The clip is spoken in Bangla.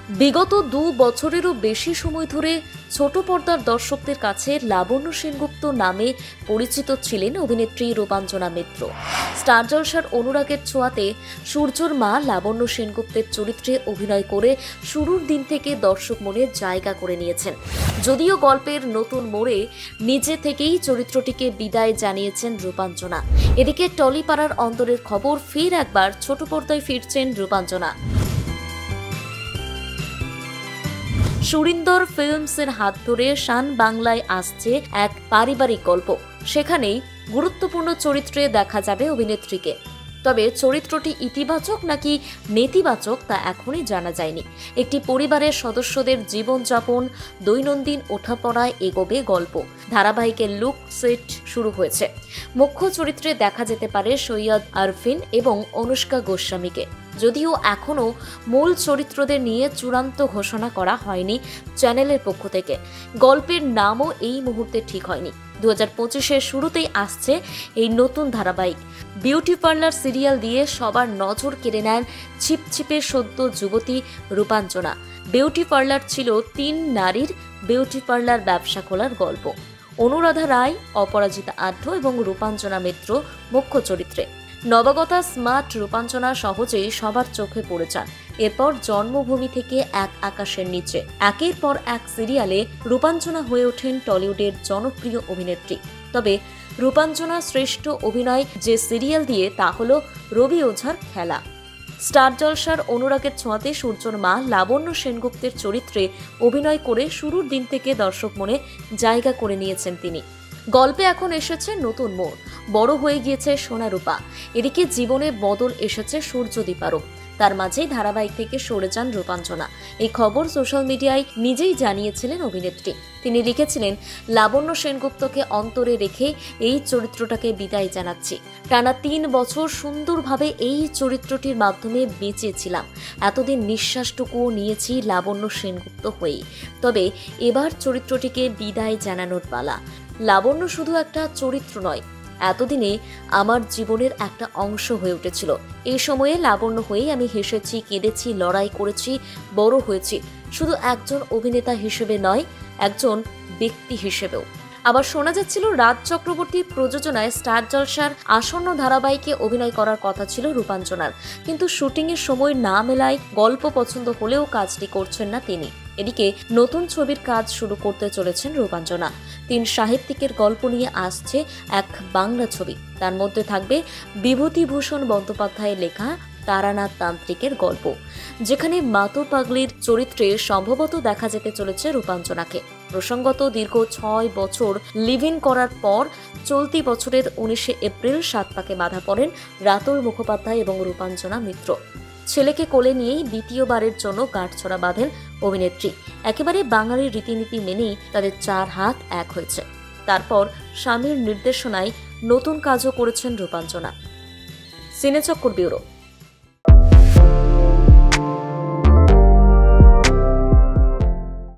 বিগত 2 বছরেরও বেশি সময় ধরে ছোট পর্দার দর্শকদের কাছে লাবণ্য সেনগুপ্ত নামে পরিচিত ছিলেন অভিনেত্রী রূপাঞ্জনা মিত্র। স্টার জলসার অনুরাগের ছোঁয়াতে সূর্যর মা লাবণ্য সেনগুপ্তের চরিত্রে অভিনয় করে শুরুর দিন থেকে দর্শক মনে জায়গা করে নিয়েছেন। যদিও গল্পের নতুন মোড়ে নিজে থেকেই চরিত্রটিকে বিদায় জানিয়েছেন রূপাঞ্জনা। এদিকে টলিপাড়ার অন্তরের খবর, ফের একবার ছোট পর্দায় ফিরছেন রূপাঞ্জনা। সুরিন্দর ফিল্মসের হাত ধরে শান বাংলায় আসছে এক পারিবারিক গল্প। সেখানেই গুরুত্বপূর্ণ চরিত্রে দেখা যাবে অভিনেত্রীকে। তবে চরিত্রটি ইতিবাচক নাকি নেতিবাচক তা এখনই জানা যায়নি। একটি পরিবারের সদস্যদের জীবনযাপন, দৈনন্দিন ওঠাপড়ায় এগোবে গল্প। ধারাবাহিকের লুক সেট শুরু হয়েছে। মুখ্য চরিত্রে দেখা যেতে পারে সৈয়দ আরফিন এবং অনুষ্কা গোস্বামীকে। যদিও এখনও মূল চরিত্রদের নিয়ে চূড়ান্ত ঘোষণা করা হয়নি চ্যানেলের পক্ষ থেকে। গল্পের নামও এই মুহূর্তে ঠিক হয়নি। 2025-এর শুরুতেই আসছে এই নতুন ধারাবাহিক। বিউটি পার্লার সিরিয়াল দিয়ে সবার নজর কেড়ে নেন ছিপছিপে সদ্য যুবতী রূপাঞ্জনা। বিউটি পার্লার ছিল 3 নারীর বিউটি পার্লার ব্যবসা খোলার গল্প। অনুরাধা রায়, অপরাজিতা আঢ্য এবং রূপাঞ্জনা মিত্র মুখ্য চরিত্রে। নবাগতা স্মার্ট রূপাঞ্জনা সহজেই সবার চোখে পড়ে যান। এরপর জন্মভূমি থেকে এক আকাশের নিচে, একের পর এক সিরিয়ালে রূপাঞ্জনা হয়ে ওঠেন টলিউডের জনপ্রিয় অভিনেত্রী। তবে রূপাঞ্জনা শ্রেষ্ঠ অভিনয় যে সিরিয়াল দিয়ে তা হল রবি ওঝার খেলা। স্টার জলসার অনুরাগের ছোঁয়াতে সূর্যর মা লাবণ্য সেনগুপ্তের চরিত্রে অভিনয় করে শুরুর দিন থেকে দর্শক মনে জায়গা করে নিয়েছেন তিনি। গল্পে এখন এসেছে নতুন মোড়, বড় হয়ে গিয়েছে সোনারূপা। এদিকে জীবনে বদল এসেছে সূর্যদীপারও। তার মাঝেই ধারাবাহিক থেকে সরে যান রূপাঞ্জনা। এই খবর সোশ্যাল মিডিয়ায় নিজেই জানিয়েছিলেন অভিনেত্রী। তিনি লিখেছিলেন, লাবণ্য সেনগুপ্তকে অন্তরে রেখে এই চরিত্রটাকে বিদায় জানাচ্ছি। টানা 3 বছর সুন্দরভাবে এই চরিত্রটির মাধ্যমে বেঁচেছিলাম। এতদিন নিঃশ্বাসটুকুও নিয়েছি লাবণ্য সেনগুপ্ত হয়েই। তবে এবার চরিত্রটিকে বিদায় জানানোর পালা। লাবণ্য শুধু একটা চরিত্র নয়, এতদিনে আমার জীবনের একটা অংশ হয়ে উঠেছিল। এই সময়ে লাবণ্য হয়েই আমি হেসেছি, কেঁদেছি, লড়াই করেছি, বড় হয়েছি। শুধু একজন অভিনেতা হিসেবে নয়, একজন ব্যক্তি হিসেবেও। আবার শোনা যাচ্ছিল রাজ চক্রবর্তীর প্রযোজনায় স্টার জলসার আসন্ন ধারাবাহিকে অভিনয় করার কথা ছিল রূপাঞ্জনার, কিন্তু শুটিংয়ের সময় না মেলায় গল্প পছন্দ হলেও কাজটি করছেন না তিনি। এদিকে নতুন ছবির কাজ শুরু করতে চলেছেন রূপাঞ্জনা। 3 সাহিত্যিকের গল্প নিয়ে আসছে এক বাংলা ছবি। তার মধ্যে থাকবে বিভূতিভূষণ বন্দ্যোপাধ্যায়ের লেখা তারানাথ তান্ত্রিকের গল্প, যেখানে মাতো পাগলির চরিত্রে সম্ভবত দেখা যেতে চলেছে রূপাঞ্জনাকে। প্রসঙ্গত, দীর্ঘ 6 বছর লিভ ইন করার পর চলতি বছরের 19শে এপ্রিল 7 পাকে বাঁধা পড়েন রাতুল মুখোপাধ্যায় এবং রূপাঞ্জনা মিত্র। ছেলেকে কোলে নিয়েই দ্বিতীয়বারের জন্য গাঁটছড়া বাঁধেন অভিনেত্রী। একেবারে বাঙালির রীতিনীতি মেনেই তাদের 4 হাত এক হয়েছে। তারপর স্বামীর নির্দেশনায় নতুন কাজও করেছেন রূপাঞ্জনা। সিনেচক্কর ব্যুরো।